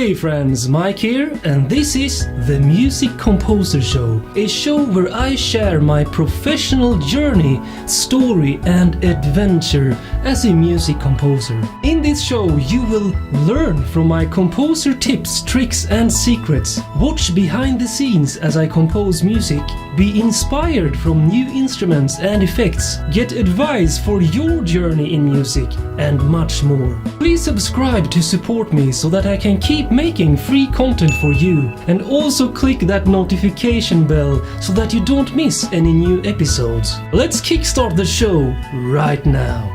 Hey friends, Mike here, and this is the Music Composer Show, a show where I share my professional journey, story and adventure as a music composer. In this show you will learn from my composer tips, tricks and secrets, watch behind the scenes as I compose music, be inspired from new instruments and effects, get advice for your journey in music, and much more. Please subscribe to support me so that I can keep making free content for you, and also click that notification bell so that you don't miss any new episodes. Let's kickstart the show right now.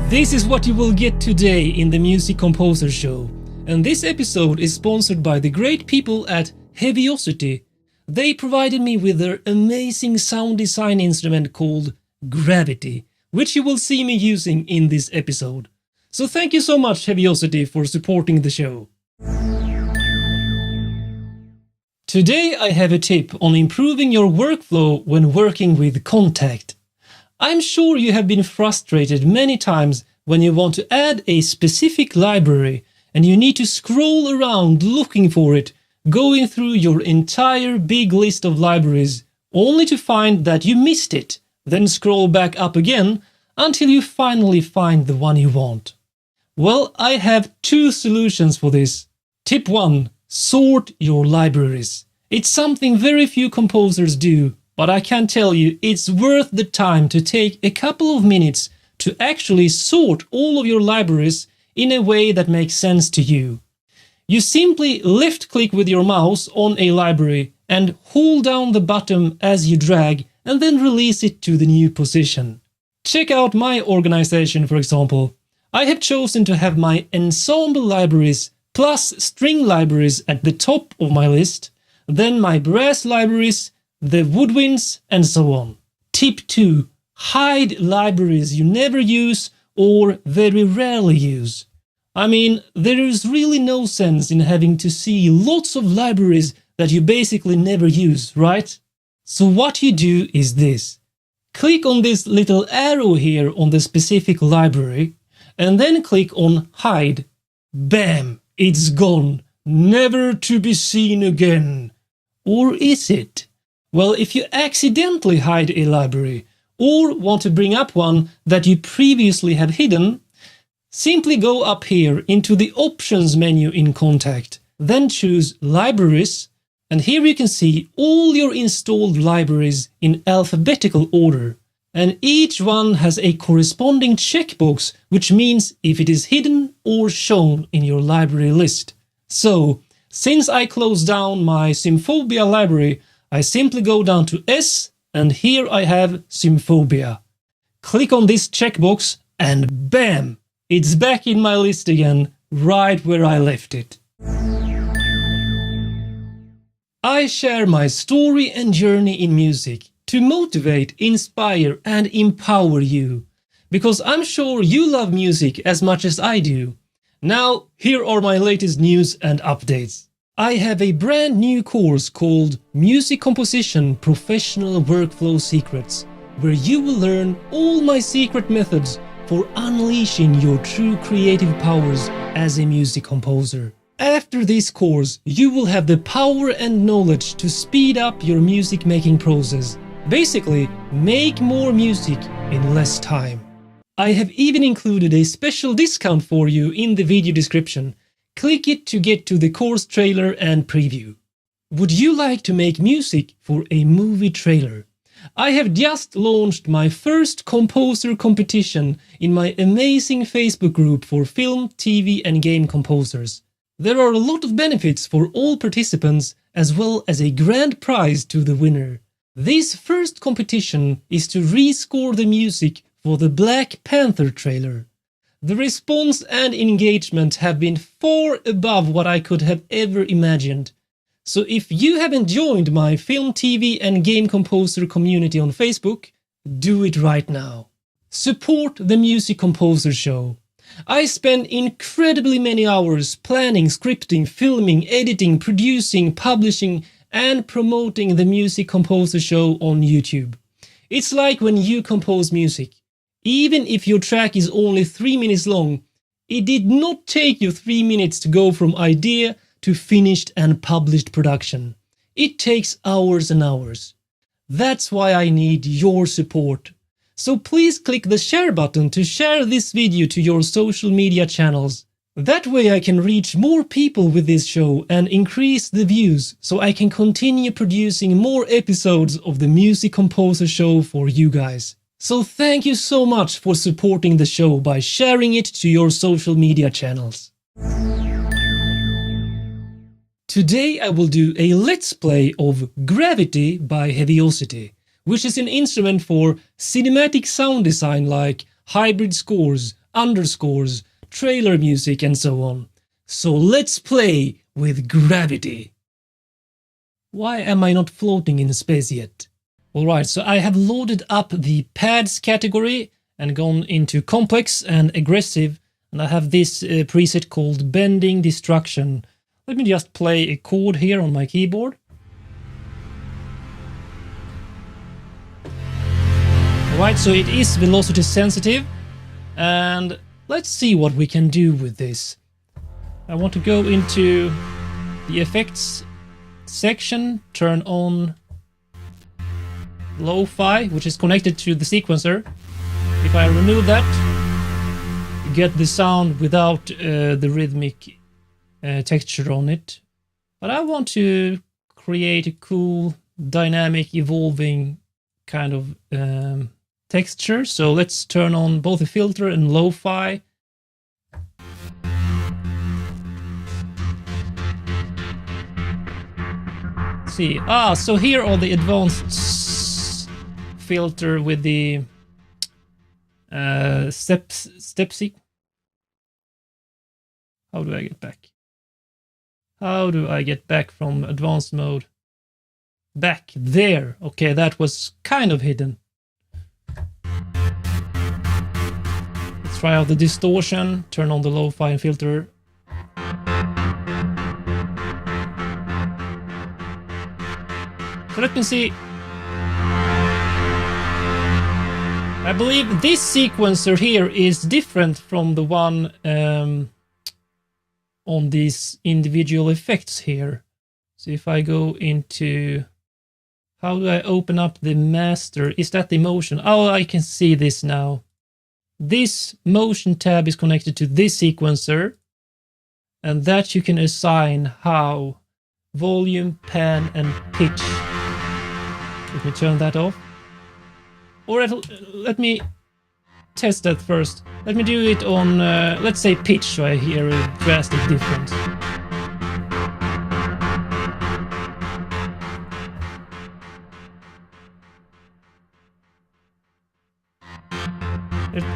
This is what you will get today in the Music Composer Show, and this episode is sponsored by the great people at Heavyocity. They provided me with their amazing sound design instrument called Gravity, which you will see me using in this episode. So thank you so much, Heavyocity, for supporting the show. Today I have a tip on improving your workflow when working with Kontakt. I'm sure you have been frustrated many times when you want to add a specific library and you need to scroll around looking for it, going through your entire big list of libraries, only to find that you missed it, then scroll back up again until you finally find the one you want. Well, I have two solutions for this. Tip 1. Sort your libraries. It's something very few composers do, but I can tell you it's worth the time to take a couple of minutes to actually sort all of your libraries in a way that makes sense to you. You simply left-click with your mouse on a library and hold down the button as you drag and then release it to the new position. Check out my organization, for example. I have chosen to have my ensemble libraries plus string libraries at the top of my list, then my brass libraries, the woodwinds, and so on. Tip 2. Hide libraries you never use or very rarely use. I mean, there is really no sense in having to see lots of libraries that you basically never use, right? So what you do is this. Click on this little arrow here on the specific library, and then click on Hide. Bam! It's gone. Never to be seen again. Or is it? Well, if you accidentally hide a library, or want to bring up one that you previously have hidden, simply go up here into the Options menu in Kontakt, then choose Libraries, and here you can see all your installed libraries in alphabetical order. And each one has a corresponding checkbox, which means if it is hidden or shown in your library list. So, since I closed down my Symphobia library, I simply go down to S, and here I have Symphobia. Click on this checkbox, and bam! It's back in my list again, right where I left it. I share my story and journey in music to motivate, inspire and empower you, because I'm sure you love music as much as I do. Now, here are my latest news and updates. I have a brand new course called Music Composition Professional Workflow Secrets, where you will learn all my secret methods for unleashing your true creative powers as a music composer. After this course, you will have the power and knowledge to speed up your music making process. Basically, make more music in less time. I have even included a special discount for you in the video description. Click it to get to the course trailer and preview. Would you like to make music for a movie trailer? I have just launched my first composer competition in my amazing Facebook group for film, TV and game composers. There are a lot of benefits for all participants as well as a grand prize to the winner. This first competition is to rescore the music for the Black Panther trailer. The response and engagement have been far above what I could have ever imagined. So if you haven't joined my film, TV and game composer community on Facebook, do it right now. Support the Music Composer Show. I spend incredibly many hours planning, scripting, filming, editing, producing, publishing and promoting the Music Composer Show on YouTube. It's like when you compose music. Even if your track is only 3 minutes long, it did not take you 3 minutes to go from idea to to finished and published production. It takes hours and hours. That's why I need your support. So please click the share button to share this video to your social media channels. That way I can reach more people with this show and increase the views, so I can continue producing more episodes of the Music Composer Show for you guys. So thank you so much for supporting the show by sharing it to your social media channels. Today I will do a let's play of Gravity by Heavyocity, which is an instrument for cinematic sound design like hybrid scores, underscores, trailer music and so on. So let's play with Gravity. Why am I not floating in space yet? Alright, so I have loaded up the pads category and gone into complex and aggressive, and I have this preset called Bending Destruction. Let me just play a chord here on my keyboard. Alright, so it is velocity sensitive, and let's see what we can do with this. I want to go into the effects section, turn on lo-fi, which is connected to the sequencer. If I remove that, you get the sound without the rhythmic texture on it. But I want to create a cool, dynamic, evolving kind of texture. So let's turn on both the filter and lo-fi. See, so here are the advanced filter with the step sequence. How do I get back? How do I get back from advanced mode? Back there. Okay, that was kind of hidden. Let's try out the distortion, turn on the lo-fi and filter. So let me see. I believe this sequencer here is different from the one on these individual effects here. So if I go into, how do I open up the master? Is that the motion? Oh, I can see this now. This motion tab is connected to this sequencer, and that you can assign how volume, pan, and pitch. Let me turn that off. Or let me test that first. Let me do it on, let's say pitch, so I hear a drastic difference.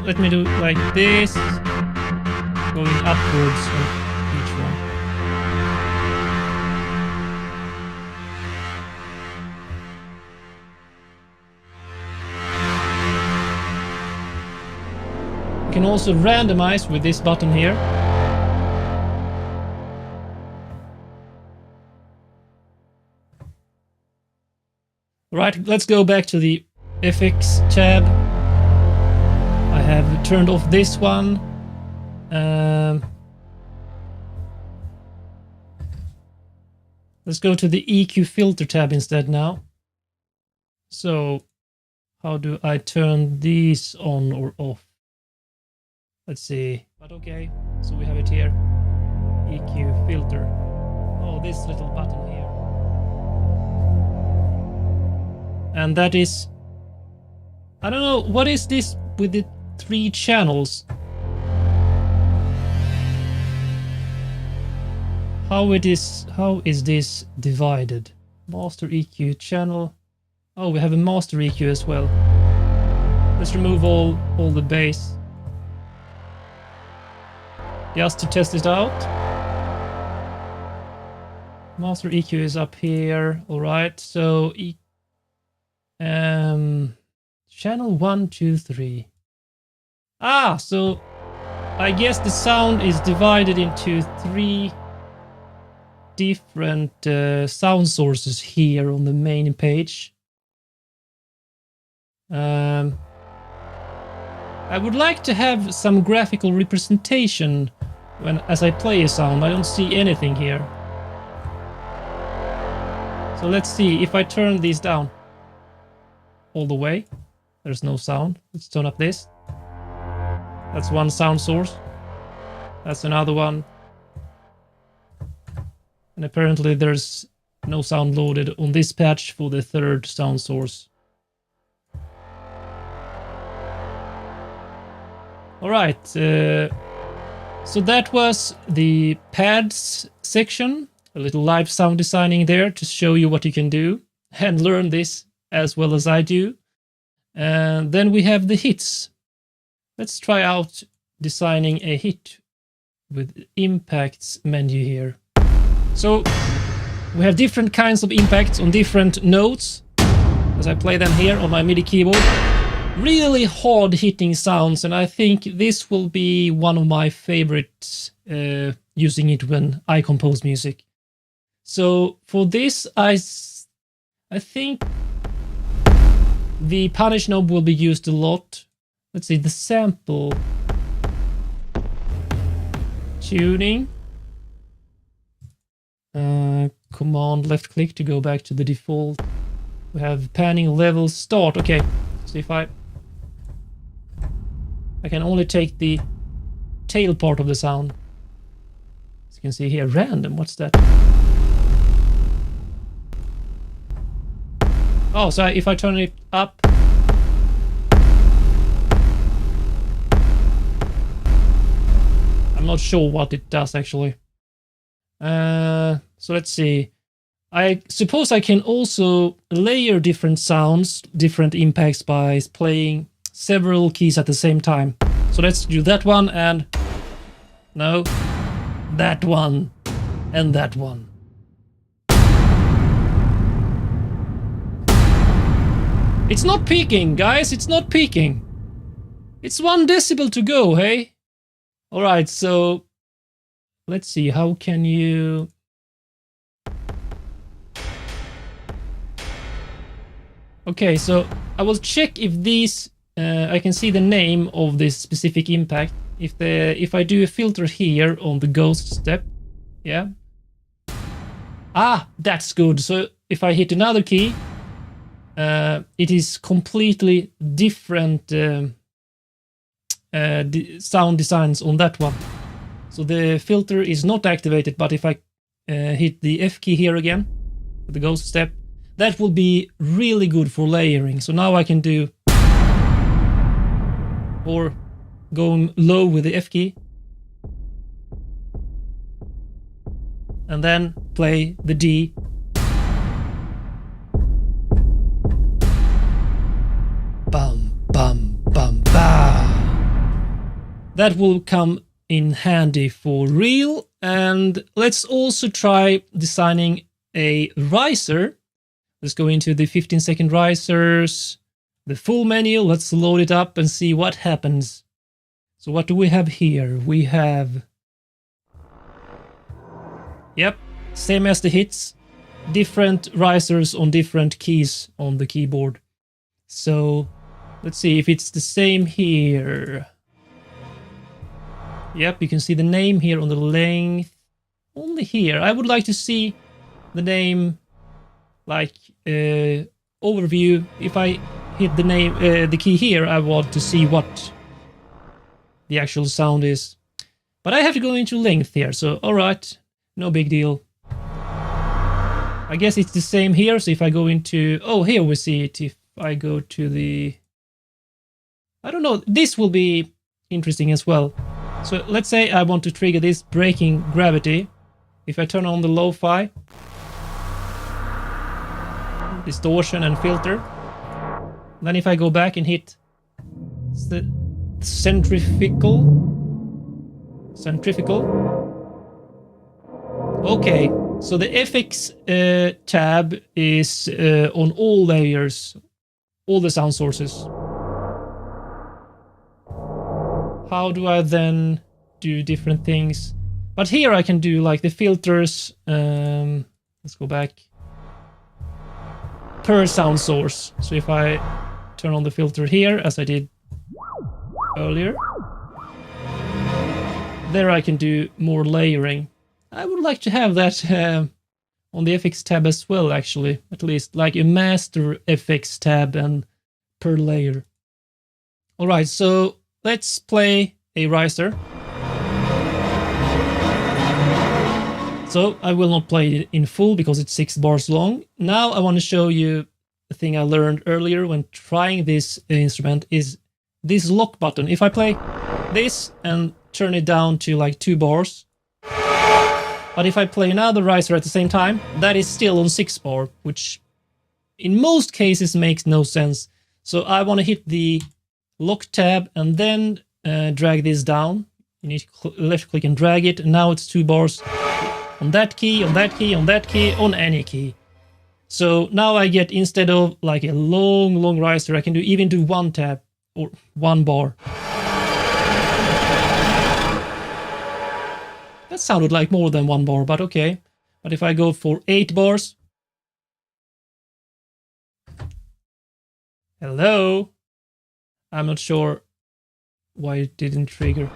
Let me do like this, going upwards on each one. You can also randomize with this button here. Right, let's go back to the FX tab. I have turned off this one. Let's go to the EQ filter tab instead now. So, how do I turn these on or off? Let's see. But okay, so we have it here. EQ filter. Oh, this little button here. And that is, I don't know, what is this with the 3 channels? How is this divided? Master EQ channel. Oh, we have a master EQ as well. Let's remove all the bass. Just to test it out. Master EQ is up here. Alright, so channel 1, 2, 3. So I guess the sound is divided into 3 different sound sources here on the main page. I would like to have some graphical representation as I play a sound. I don't see anything here. So let's see if I turn these down all the way. There's no sound. Let's turn up this. That's one sound source. That's another one. And apparently there's no sound loaded on this patch for the third sound source. Alright, so that was the pads section. A little live sound designing there to show you what you can do and learn this as well as I do. And then we have the hits. Let's try out designing a hit with impacts menu here. So we have different kinds of impacts on different notes as I play them here on my MIDI keyboard. Really hard hitting sounds, and I think this will be one of my favorites using it when I compose music. So for this I think the punish knob will be used a lot. Let's see, the sample tuning. Command left click to go back to the default. We have panning level start. Okay, so if I can only take the tail part of the sound. As you can see here, random, what's that? Oh, so if I turn it up, I'm not sure what it does actually. So let's see. I suppose I can also layer different sounds, different impacts by playing several keys at the same time. So let's do that one and... no. That one. And that one. It's not peaking, guys. It's not peaking. It's 1 decibel to go, hey? Alright, so... let's see, how can you... okay, so I will check if these... I can see the name of this specific impact. If I do a filter here on the ghost step, yeah. Ah, that's good. So if I hit another key, it is completely different sound designs on that one. So the filter is not activated, but if I hit the F key here again, with the ghost step, that will be really good for layering. So now I can do, or going low with the F key, and then play the D. Bum, bum, bum, bam. That will come in handy for real. And let's also try designing a riser. Let's go into the 15-second risers, the full menu. Let's load it up and see what happens. So what do we have here? We have, yep, same as the hits, different risers on different keys on the keyboard. So let's see if it's the same here. Yep, you can see the name here on the length. Only here. I would like to see the name, like overview. If I hit the name, the key here, I want to see what the actual sound is. But I have to go into length here, so alright, no big deal. I guess it's the same here, so if I go into... oh, here we see it. If I go to the... I don't know, this will be interesting as well. So let's say I want to trigger this breaking gravity. If I turn on the lo-fi, distortion and filter, then if I go back and hit the centrifugal, okay, so the FX tab is on all layers, all the sound sources. How do I then do different things? But here I can do like the filters. Let's go back. Per sound source. So if I turn on the filter here, as I did earlier, there I can do more layering. I would like to have that on the FX tab as well, actually, at least, like a master FX tab and per layer. All right, so let's play a riser. So I will not play it in full because it's 6 bars long. Now I want to show you the thing I learned earlier when trying this instrument is this lock button. If I play this and turn it down to like 2 bars, but if I play another riser at the same time, that is still on 6 bar, which in most cases makes no sense. So I want to hit the lock tab and then drag this down. You need to left click and drag it, and now it's 2 bars on that key, on that key, on that key, on any key. So now I get, instead of like a long riser, I can even do 1 tab or 1 bar. That sounded like more than 1 bar, but okay. But if I go for 8 bars. Hello? I'm not sure why it didn't trigger.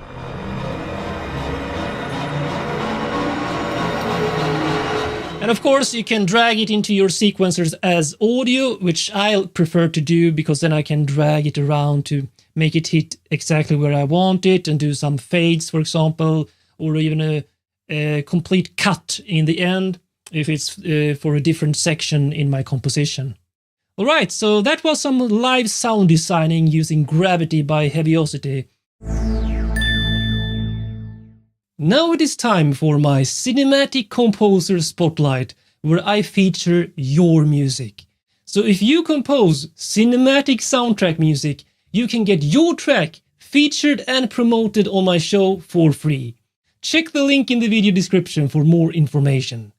And of course, you can drag it into your sequencers as audio, which I prefer to do because then I can drag it around to make it hit exactly where I want it and do some fades, for example, or even a complete cut in the end if it's for a different section in my composition. Alright, so that was some live sound designing using Gravity by Heavyocity. Now it is time for my Cinematic Composer Spotlight, where I feature your music. So if you compose cinematic soundtrack music, you can get your track featured and promoted on my show for free. Check the link in the video description for more information.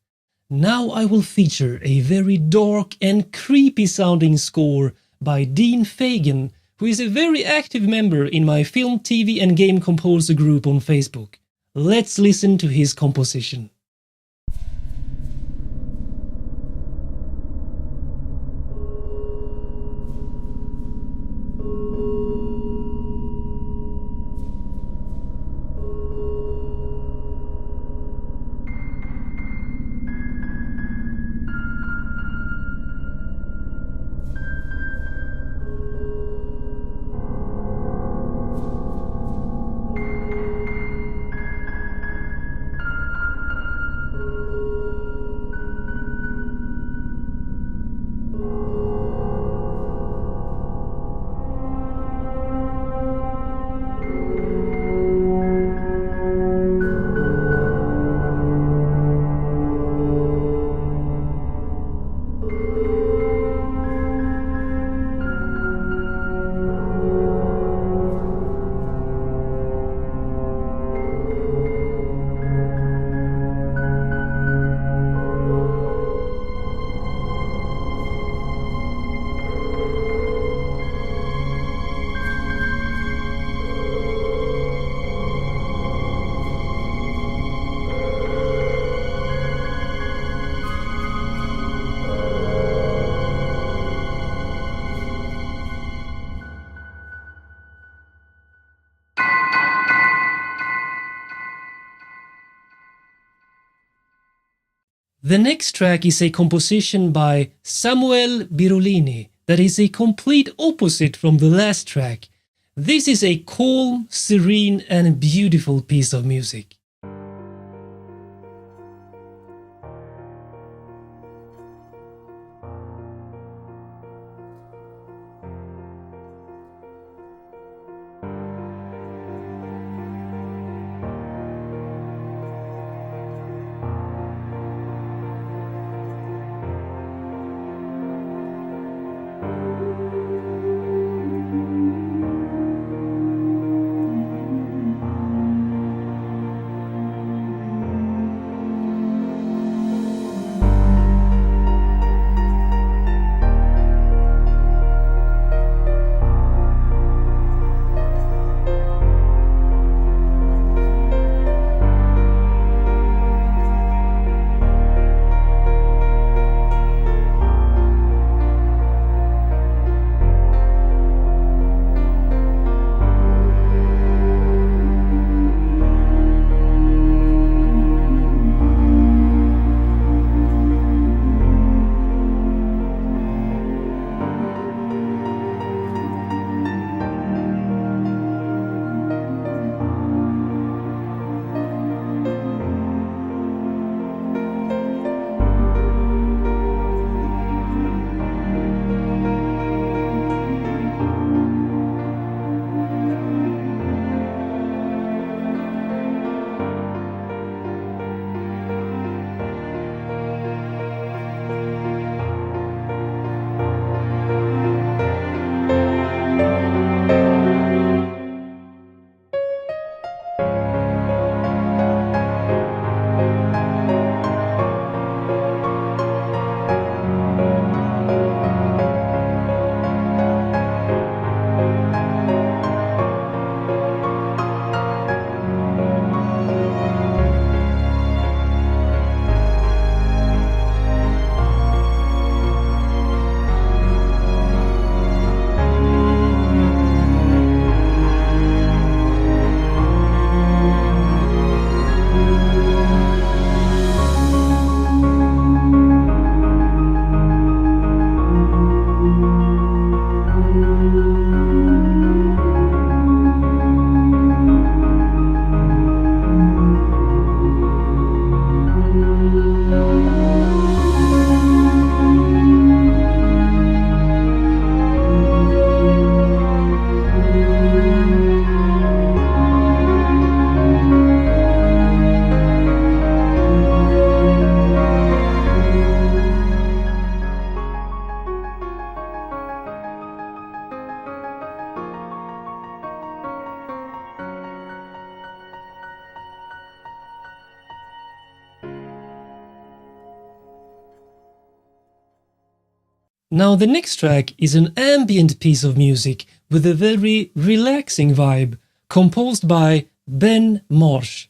Now I will feature a very dark and creepy sounding score by Dean Fagan, who is a very active member in my film, TV and game composer group on Facebook. Let's listen to his composition. The next track is a composition by Samuel Birolini that is a complete opposite from the last track. This is a calm, serene and beautiful piece of music. Now the next track is an ambient piece of music with a very relaxing vibe, composed by Ben Marsh.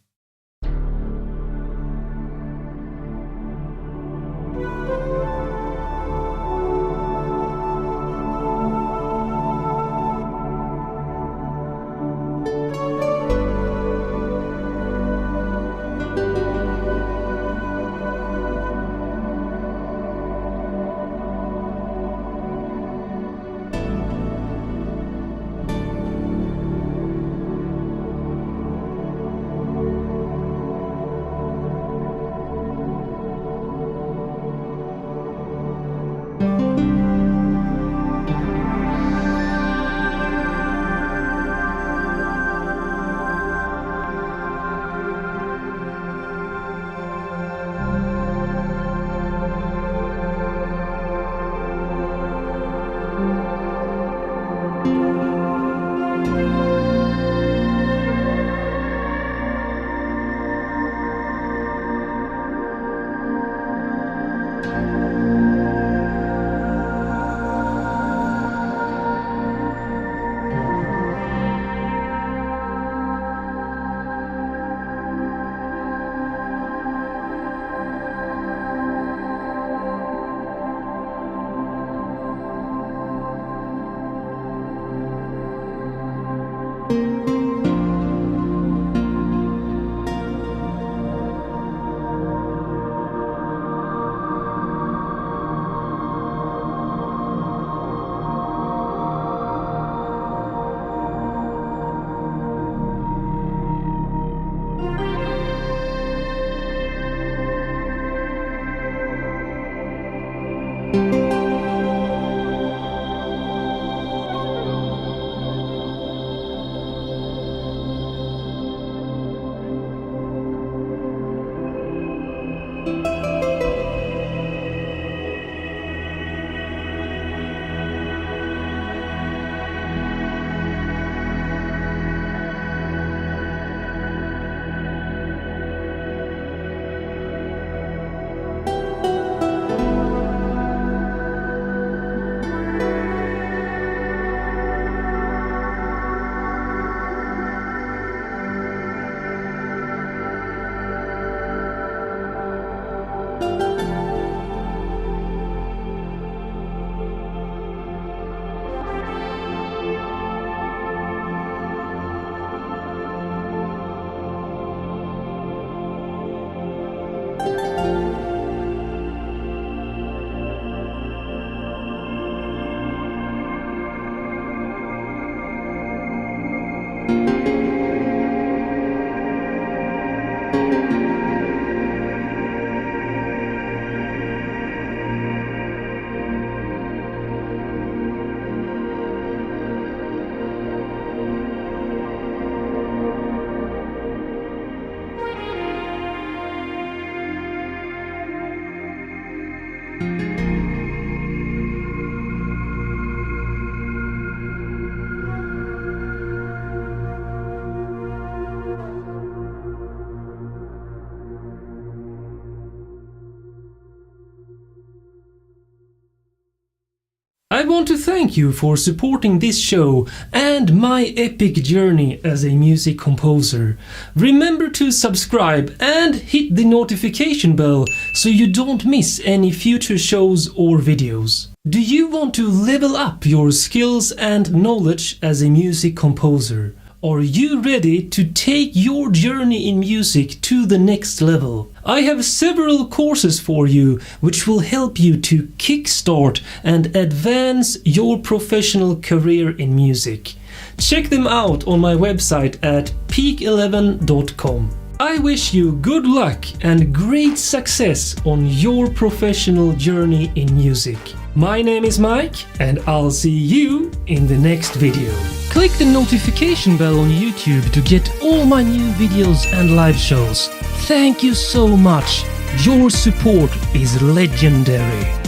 I want to thank you for supporting this show and my epic journey as a music composer. Remember to subscribe and hit the notification bell so you don't miss any future shows or videos. Do you want to level up your skills and knowledge as a music composer? Are you ready to take your journey in music to the next level? I have several courses for you which will help you to kickstart and advance your professional career in music. Check them out on my website at peak11.com. I wish you good luck and great success on your professional journey in music. My name is Mike, and I'll see you in the next video. Click the notification bell on YouTube to get all my new videos and live shows. Thank you so much. Your support is legendary.